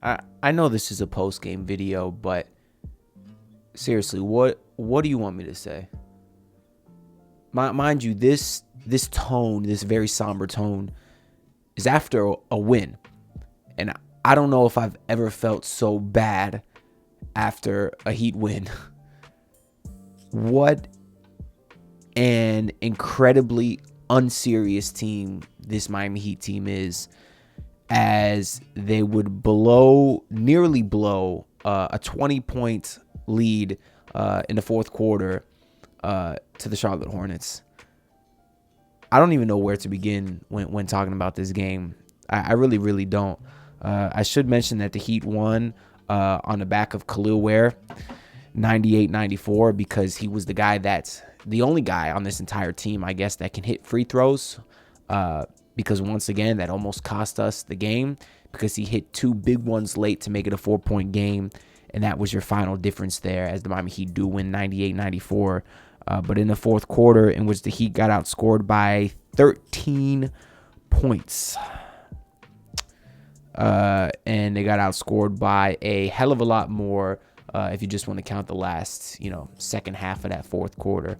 I know this is a post-game video, but seriously, what do you want me to say? Mind you, this tone, this very somber tone, is after a win. And I don't know if I've ever felt so bad after a Heat win. What an incredibly unserious team this Miami Heat team is, as they would nearly blow a 20-point lead in the fourth quarter to the Charlotte Hornets. I don't even know where to begin when talking about this game. I really, really don't. I should mention that the Heat won on the back of Khalil Ware, 98-94, because he was the only guy on this entire team, I guess, that can hit free throws. Because once again, that almost cost us the game, because he hit two big ones late to make it a 4-point game. And that was your final difference there, as the Miami Heat do win 98-94. But in the fourth quarter, in which the Heat got outscored by 13 points. And they got outscored by a hell of a lot more if you just want to count the last, second half of that fourth quarter.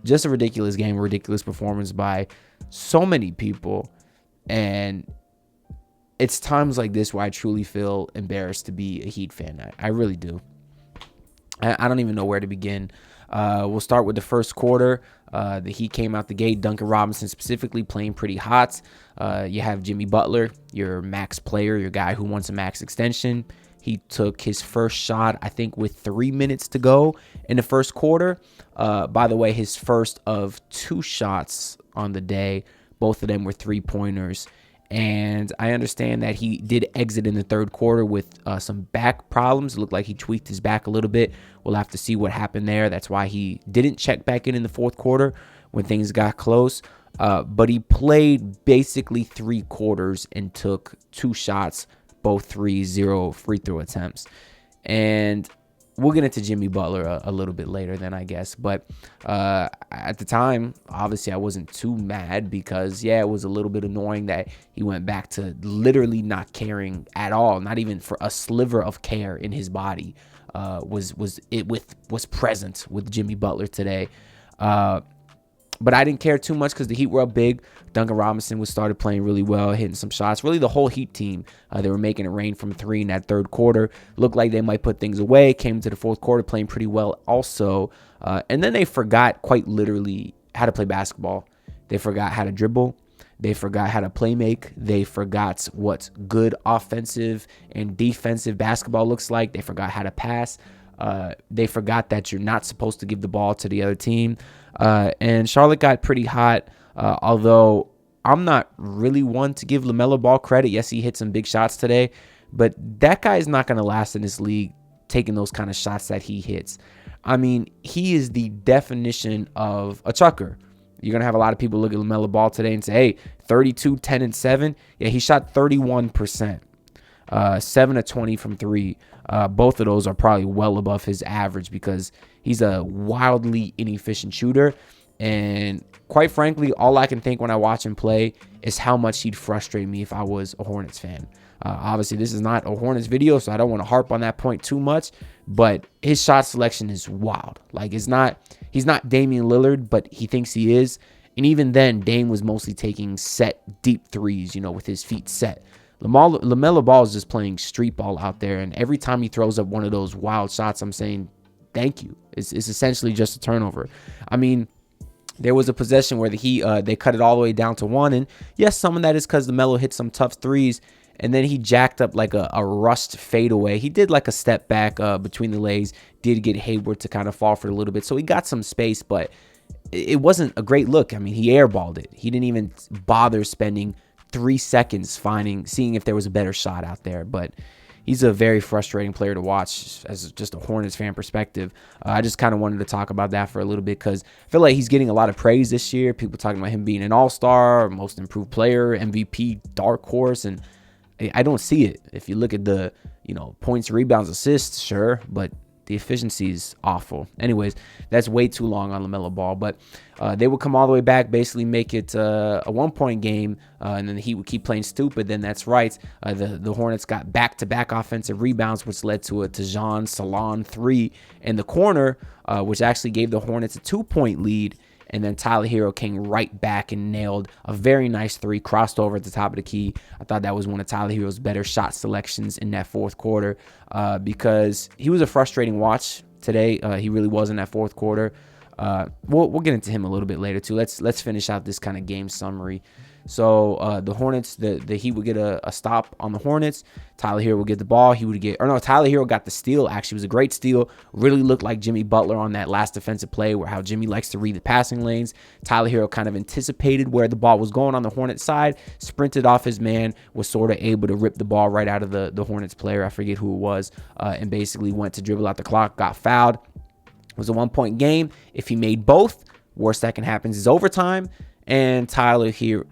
Just a ridiculous game, a ridiculous performance by so many people. And it's times like this where I truly feel embarrassed to be a Heat fan. I really do. I don't even know where to begin. We'll start with the first quarter. The Heat came out the gate, Duncan Robinson specifically, playing pretty hot. You have Jimmy Butler, your max player, your guy who wants a max extension. He took his first shot, I think, with 3 minutes to go in the first quarter. By the way, his first of 2 shots on the day. Both of them were 3-pointers. And I understand that he did exit in the third quarter with some back problems. It looked like he tweaked his back a little bit. We'll have to see what happened there. That's why he didn't check back in the fourth quarter when things got close. But he played basically 3 quarters and took 2 shots, both 3, 0 free throw attempts. And we'll get into Jimmy Butler a little bit later then, I guess. But at the time, obviously, I wasn't too mad because, it was a little bit annoying that he went back to literally not caring at all, not even for a sliver of care in his body was present with Jimmy Butler today. But I didn't care too much because the Heat were up big. Duncan Robinson started playing really well, hitting some shots. Really, the whole Heat team, they were making it rain from 3 in that third quarter. Looked like they might put things away. Came into the fourth quarter playing pretty well also. And then they forgot quite literally how to play basketball. They forgot how to dribble. They forgot how to play make. They forgot what good offensive and defensive basketball looks like. They forgot how to pass. They forgot that you're not supposed to give the ball to the other team. And Charlotte got pretty hot, although I'm not really one to give LaMelo Ball credit. Yes, he hit some big shots today, but that guy is not going to last in this league taking those kind of shots that he hits. I mean, he is the definition of a chucker. You're going to have a lot of people look at LaMelo Ball today and say, hey, 32, 10, and 7. Yeah, he shot 31%, 7 of 20 from 3. Both of those are probably well above his average because he's a wildly inefficient shooter. And quite frankly, all I can think when I watch him play is how much he'd frustrate me if I was a Hornets fan. Obviously, this is not a Hornets video, so I don't want to harp on that point too much. But his shot selection is wild. Like, he's not Damian Lillard, but he thinks he is. And even then, Dame was mostly taking set deep threes, with his feet set. LaMelo Ball is just playing street ball out there, and every time he throws up one of those wild shots, I'm saying, thank you. It's essentially just a turnover. I mean, there was a possession where they cut it all the way down to 1, and yes, some of that is because LaMelo hit some tough threes, and then he jacked up like a rushed fadeaway. He did like a step back between the legs, did get Hayward to kind of fall for it a little bit, so he got some space, but it wasn't a great look. I mean, he airballed it. He didn't even bother spending 3 seconds seeing if there was a better shot out there. But he's a very frustrating player to watch as just a Hornets fan perspective. I just kind of wanted to talk about that for a little bit because I feel like he's getting a lot of praise this year. People talking about him being an all-star, most improved player, MVP, dark horse, and I don't see it. If you look at the points, rebounds, assists, sure, but The efficiency is awful. Anyways, that's way too long on LaMelo Ball. But they would come all the way back, basically make it a 1-point game, and then the Heat would keep playing stupid. Then that's right. The Hornets got back-to-back offensive rebounds, which led to a Tajon Salon 3 in the corner, which actually gave the Hornets a 2-point lead. And then Tyler Herro came right back and nailed a very nice 3, crossed over at the top of the key. I thought that was one of Tyler Herro's better shot selections in that fourth quarter because he was a frustrating watch today. He really was in that fourth quarter. We'll get into him a little bit later too. Let's finish out this kind of game summary. So the Hornets, the Heat would get a stop on the Hornets. Tyler Herro would get the ball. Tyler Herro got the steal. Actually, it was a great steal. Really looked like Jimmy Butler on that last defensive play, where how Jimmy likes to read the passing lanes. Tyler Herro kind of anticipated where the ball was going on the Hornets side, sprinted off his man, was sort of able to rip the ball right out of the Hornets player. I forget who it was, and basically went to dribble out the clock, got fouled. It was a 1-point game. If he made both, worst that can happen is overtime. And Tyler Herro.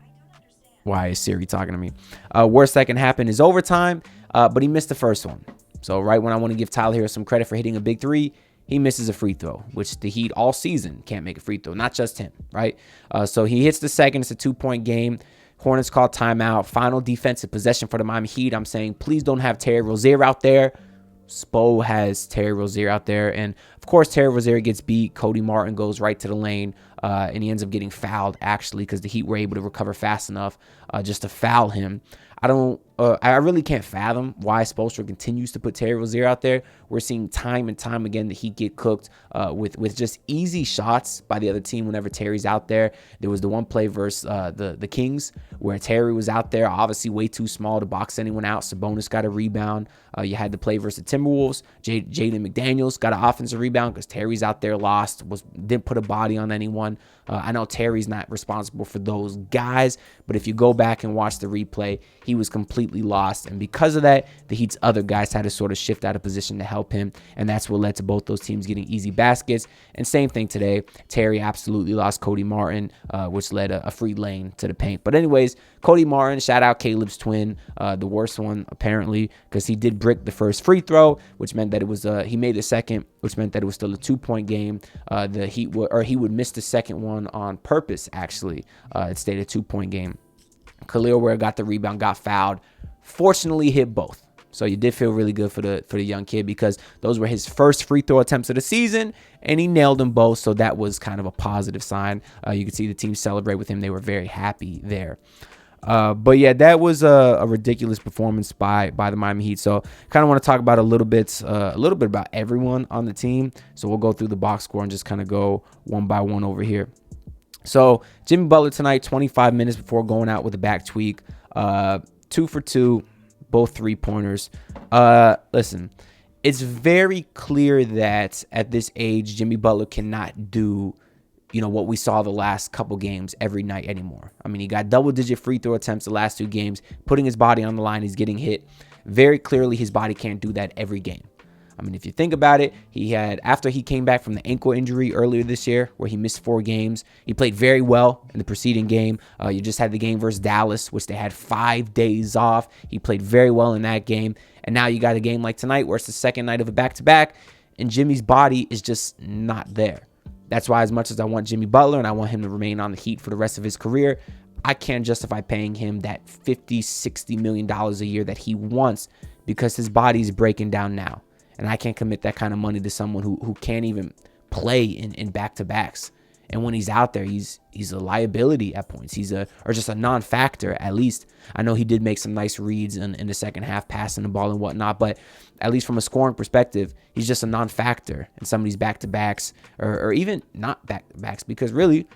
Why is Siri talking to me? Worst that can happen is overtime, but he missed the first one. So right when I want to give Tyler Herro some credit for hitting a big 3, he misses a free throw, which the Heat all season can't make a free throw, not just him, right? So he hits the second. It's a 2-point game. Hornets call timeout. Final defensive possession for the Miami Heat. I'm saying, please don't have Terry Rozier out there. Spo has Terry Rozier out there, and of course Terry Rozier gets beat. Cody Martin goes right to the lane, and he ends up getting fouled actually because the Heat were able to recover fast enough just to foul him. I really can't fathom why Spoelstra continues to put Terry Rozier out there. We're seeing time and time again the Heat get cooked with just easy shots by the other team whenever Terry's out there. There was the one play versus the Kings where Terry was out there, obviously way too small to box anyone out. Sabonis got a rebound. You had the play versus the Timberwolves. Jaden McDaniels got an offensive rebound because Terry's out there lost, didn't put a body on anyone. I know Terry's not responsible for those guys, but if you go back and watch the replay, he was completely lost. And because of that, the Heat's other guys had to sort of shift out of position to help him. And that's what led to both those teams getting easy baskets. And same thing today. Terry absolutely lost Cody Martin, which led a free lane to the paint. But anyways, Cody Martin, shout out Caleb's twin, the worst one apparently, because he did brick the first free throw, which meant that it was he made the second, which meant that it was still a 2-point game. The Heat he would miss the second one on purpose. Actually, it stayed a 2-point game. Khalil Ware got the rebound, got fouled. Fortunately, hit both. So you did feel really good for the young kid because those were his first free throw attempts of the season, and he nailed them both. So that was kind of a positive sign. You could see the team celebrate with him. They were very happy there. But yeah, that was a ridiculous performance by the Miami Heat. So kind of want to talk about a little bit about everyone on the team. So we'll go through the box score and just kind of go one by one over here. So Jimmy Butler tonight, 25 minutes before going out with a back tweak, 2 for 2, both 3-pointers. Listen, it's very clear that at this age, Jimmy Butler cannot do what we saw the last couple games every night anymore. I mean, he got double-digit free throw attempts the last 2 games, putting his body on the line. He's getting hit. Very clearly, his body can't do that every game. I mean, if you think about it, after he came back from the ankle injury earlier this year, where he missed 4 games, he played very well in the preceding game. You just had the game versus Dallas, which they had 5 days off. He played very well in that game. And now you got a game like tonight, where it's the second night of a back-to-back, and Jimmy's body is just not there. That's why, as much as I want Jimmy Butler and I want him to remain on the Heat for the rest of his career, I can't justify paying him that $50-60 million a year that he wants because his body's breaking down now. And I can't commit that kind of money to someone who can't even play in back-to-backs. And when he's out there, he's a liability at points. Or just a non-factor at least. I know he did make some nice reads in the second half, passing the ball and whatnot, but at least from a scoring perspective, he's just a non-factor in some of these back-to-backs or even not back-to-backs, because really,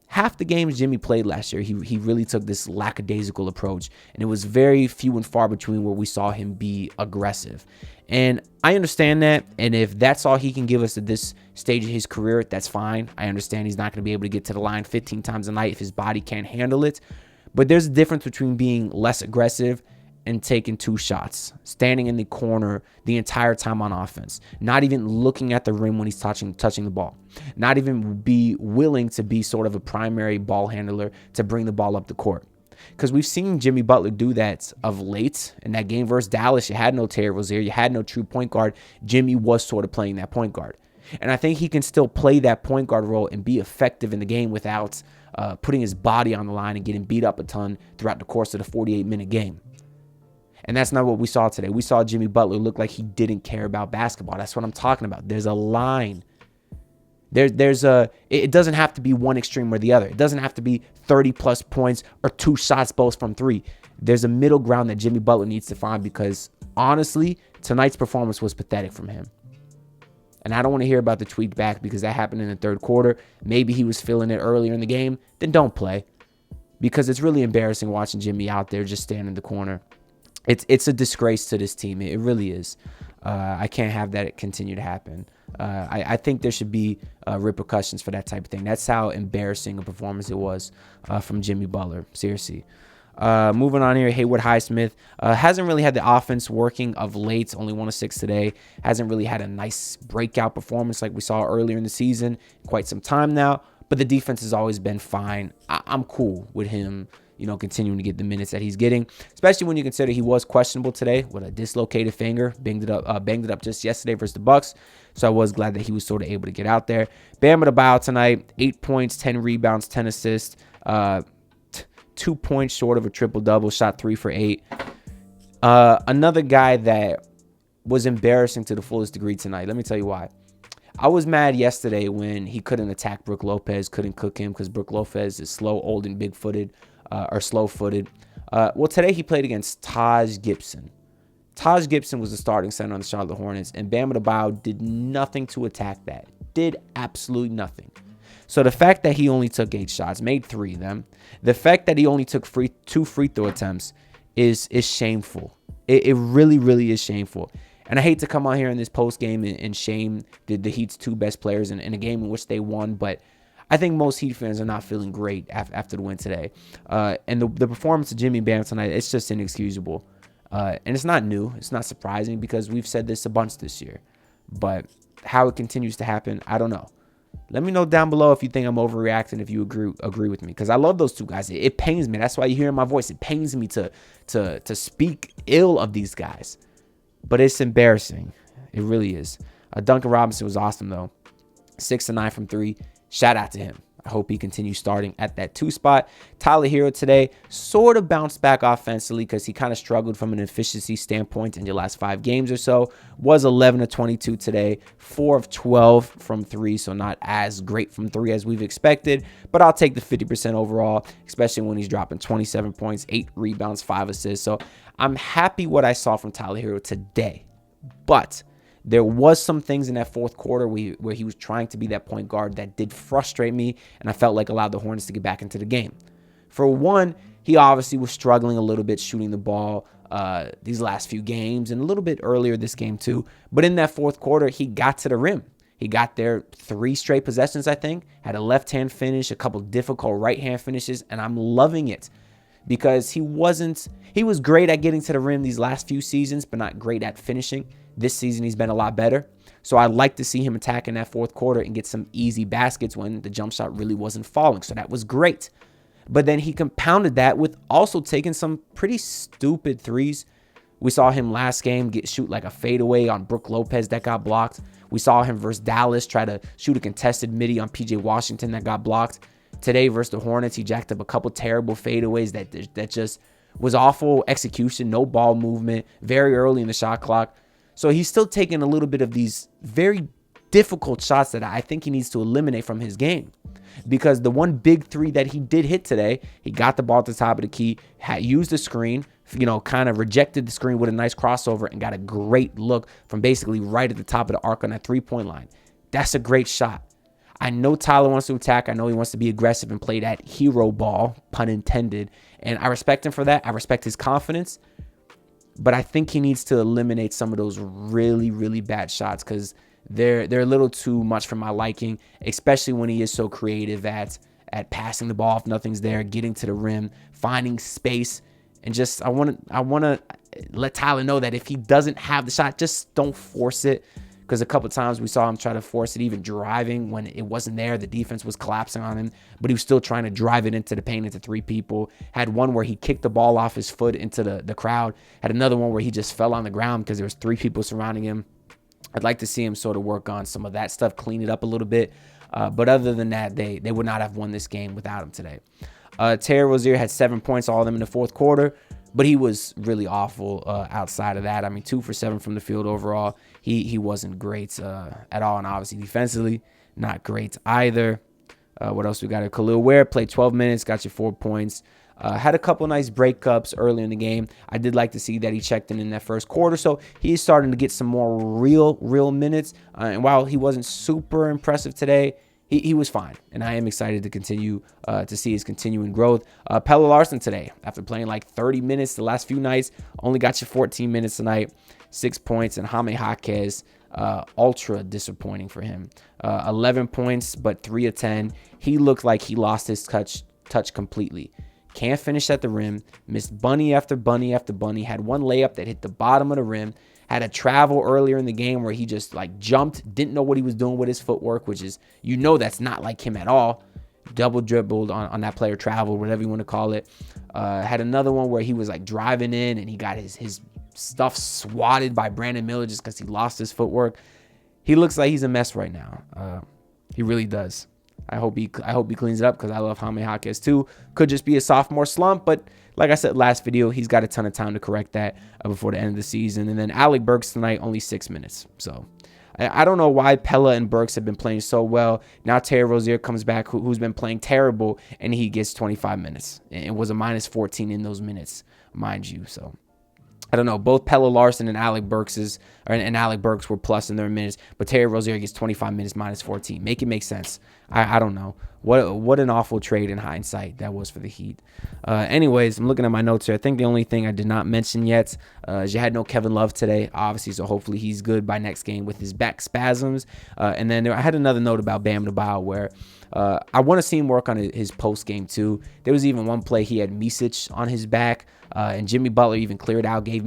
half the games Jimmy played last year, he really took this lackadaisical approach, and it was very few and far between where we saw him be aggressive. And I understand that, and if that's all he can give us at this stage of his career, that's fine. I understand he's not going to be able to get to the line 15 times a night if his body can't handle it. But there's a difference between being less aggressive and taking 2 shots, standing in the corner the entire time on offense, not even looking at the rim when he's touching the ball, not even be willing to be sort of a primary ball handler to bring the ball up the court. Because we've seen Jimmy Butler do that of late. In that game versus Dallas, you had no Terry Rozier, you had no true point guard. Jimmy was sort of playing that point guard. And I think he can still play that point guard role and be effective in the game without putting his body on the line and getting beat up a ton throughout the course of the 48-minute game. And that's not what we saw today. We saw Jimmy Butler look like he didn't care about basketball. That's what I'm talking about. There's a line. It doesn't have to be one extreme or the other. It doesn't have to be 30-plus points or 2 shots both from 3. There's a middle ground that Jimmy Butler needs to find because, honestly, tonight's performance was pathetic from him. And I don't want to hear about the tweak back because that happened in the third quarter. Maybe he was feeling it earlier in the game. Then don't play. Because it's really embarrassing watching Jimmy out there just standing in the corner. It's a disgrace to this team. It really is. I can't have that continue to happen. I think there should be repercussions for that type of thing. That's how embarrassing a performance it was from Jimmy Butler. Seriously. Moving on here, Haywood Highsmith hasn't really had the offense working of late. Only 1 of 6 today. Hasn't really had a nice breakout performance like we saw earlier in the season. Quite some time now. But the defense has always been fine. I'm cool with him, continuing to get the minutes that he's getting, especially when you consider he was questionable today with a dislocated finger, banged it up just yesterday versus the Bucks. So I was glad that he was sort of able to get out there. Bam Adebayo tonight, 8 points, 10 rebounds, 10 assists, 2 points short of a triple-double, shot 3 for 8. Another guy that was embarrassing to the fullest degree tonight. Let me tell you why. I was mad yesterday when he couldn't attack Brook Lopez, couldn't cook him because Brook Lopez is slow, old, and big-footed, or slow-footed. Well, today he played against Taj Gibson. Taj Gibson was the starting center on the Charlotte Hornets, and Bam Adebayo did nothing to attack that. Did absolutely nothing. So the fact that he only took 8 shots, made 3 of them, the fact that he only took 2 free throw attempts is shameful. It really, really is shameful. And I hate to come on here in this post game and shame the Heat's 2 best players in a game in which they won, but I think most Heat fans are not feeling great after the win today. And the performance of Jimmy Bam tonight, it's just inexcusable. And it's not new. It's not surprising because we've said this a bunch this year. But how it continues to happen, I don't know. Let me know down below if you think I'm overreacting, if you agree with me, because I love those 2 guys. It pains me. That's why you hear in my voice. It pains me to speak ill of these guys. But it's embarrassing. It really is. Duncan Robinson was awesome, though. 6 of 9 from 3. Shout out to him. I hope he continues starting at that 2 spot. Tyler Herro today sort of bounced back offensively because he kind of struggled from an efficiency standpoint in the last 5 games or so. Was 11 of 22 today. 4 of 12 from 3, so not as great from 3 as we've expected. But I'll take the 50% overall, especially when he's dropping 27 points, 8 rebounds, 5 assists. So I'm happy what I saw from Tyler Herro today. But there was some things in that fourth quarter where he was trying to be that point guard that did frustrate me, and I felt like allowed the Hornets to get back into the game. For one, he obviously was struggling a little bit shooting the ball these last few games and a little bit earlier this game too. But in that fourth quarter, he got to the rim. He got there 3 straight possessions, I think, had a left-hand finish, a couple difficult right-hand finishes, and I'm loving it. Because he was great at getting to the rim these last few seasons, but not great at finishing. This season, he's been a lot better. So I'd like to see him attack in that fourth quarter and get some easy baskets when the jump shot really wasn't falling. So that was great. But then he compounded that with also taking some pretty stupid threes. We saw him last game shoot like a fadeaway on Brook Lopez that got blocked. We saw him versus Dallas try to shoot a contested midi on PJ Washington that got blocked. Today versus the Hornets, he jacked up a couple terrible fadeaways that just was awful execution, no ball movement, very early in the shot clock. So he's still taking a little bit of these very difficult shots that I think he needs to eliminate from his game. Because the one big 3 that he did hit today, he got the ball at the top of the key, had used the screen, kind of rejected the screen with a nice crossover and got a great look from basically right at the top of the arc on that 3-point line. That's a great shot. I know Tyler wants to attack. I know he wants to be aggressive and play that hero ball, pun intended. And I respect him for that. I respect his confidence. But I think he needs to eliminate some of those really, really bad shots because they're a little too much for my liking, especially when he is so creative at passing the ball if nothing's there, getting to the rim, finding space. And just I want to let Tyler know that if he doesn't have the shot, just don't force it. because a couple times we saw him try to force it, even driving when it wasn't there. The defense was collapsing on him, but he was still trying to drive it into the paint into 3 people. Had one where he kicked the ball off his foot into the crowd. Had another one where he just fell on the ground because there was 3 people surrounding him. I'd like to see him sort of work on some of that stuff, clean it up a little bit. But other than that, they would not have won this game without him today. Terry Rozier had 7 points, all of them in the fourth quarter, but he was really awful outside of that. I mean, 2 for 7 from the field overall. He wasn't great at all, and obviously defensively, not great either. What else we got? Khalil Ware played 12 minutes, got you 4 points. Had a couple nice breakups early in the game. I did like to see that he checked in that first quarter, so he's starting to get some more real minutes. And while he wasn't super impressive today, he was fine, and I am excited to continue to see his continuing growth. Pelle Larsson today, after playing like 30 minutes the last few nights, only got you 14 minutes tonight, 6 points, and Jaime Jaquez, ultra disappointing for him. 11 points, but 3 of 10. He looked like he lost his touch completely. Can't finish at the rim, missed bunny after bunny after bunny, had one layup that hit the bottom of the rim, had a travel earlier in the game where he just like jumped, didn't know what he was doing with his footwork, which is, that's not like him at all. Double dribbled on that player, travel, whatever you want to call it. Had another one where he was like driving in and he got his stuff swatted by Brandon Miller just because he lost his footwork. He looks like he's a mess right now. He really does. I hope he cleans it up because I love Jaime Jaquez too. Could just be a sophomore slump, but like I said last video, he's got a ton of time to correct that before the end of the season. And then Alec Burks tonight, only 6 minutes. So I don't know why Pelle and Burks have been playing so well. Now Terry Rozier comes back, who's been playing terrible, and he gets 25 minutes. It was a minus 14 in those minutes, mind you. So I don't know. Both Pelle Larsson and Alec Burks were plus in their minutes, but Terry Rozier gets 25 minutes minus 14. Make it make sense. I don't know. What an awful trade in hindsight that was for the Heat. Anyways, I'm looking at my notes here. I think the only thing I did not mention yet is you had no Kevin Love today, obviously, so hopefully he's good by next game with his back spasms. And then I had another note about Bam Adebayo where I want to see him work on his post game too. There was even one play he had Micic on his back, and Jimmy Butler even cleared out, gave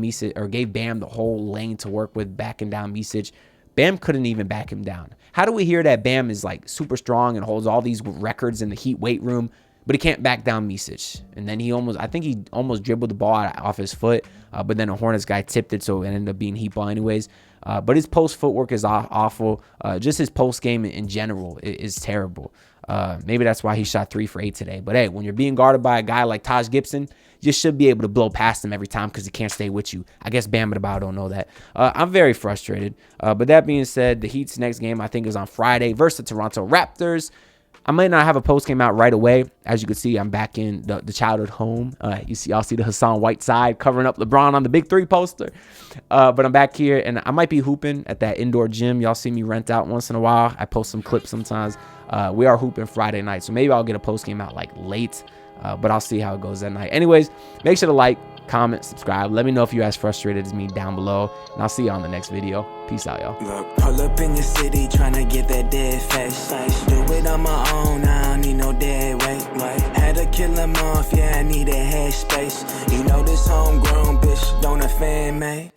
Bam the whole lane to work with, backing down Micic. Bam couldn't even back him down. How do we hear that Bam is like super strong and holds all these records in the Heat weight room, but he can't back down Micic? And then he almost dribbled the ball off his foot, but then a Hornets guy tipped it, so it ended up being Heat ball anyways. But his post footwork is awful. Just his post game in general is terrible. Maybe that's why he shot 3 for 8 today. But hey, when you're being guarded by a guy like Taj Gibson, you should be able to blow past him every time because he can't stay with you. I guess Bam Adebayo don't know that. I'm very frustrated. But that being said, the Heat's next game I think is on Friday versus the Toronto Raptors. I might not have a post game out right away. As you can see, I'm back in the childhood home. Y'all see the Hassan Whiteside covering up LeBron on the Big 3 poster. But I'm back here, and I might be hooping at that indoor gym y'all see me rent out once in a while. I post some clips sometimes. We are hooping Friday night, so maybe I'll get a post game out like late. But I'll see how it goes that night. Anyways, make sure to like, comment, subscribe. Let me know if you're as frustrated as me down below. And I'll see you on the next video. Peace out, y'all. Look, pull up in the city trying to get that dead face. Do it on my own, I don't need no dead weight. Had to kill him off, yeah, I need a head space. You know this homegrown bitch don't offend me.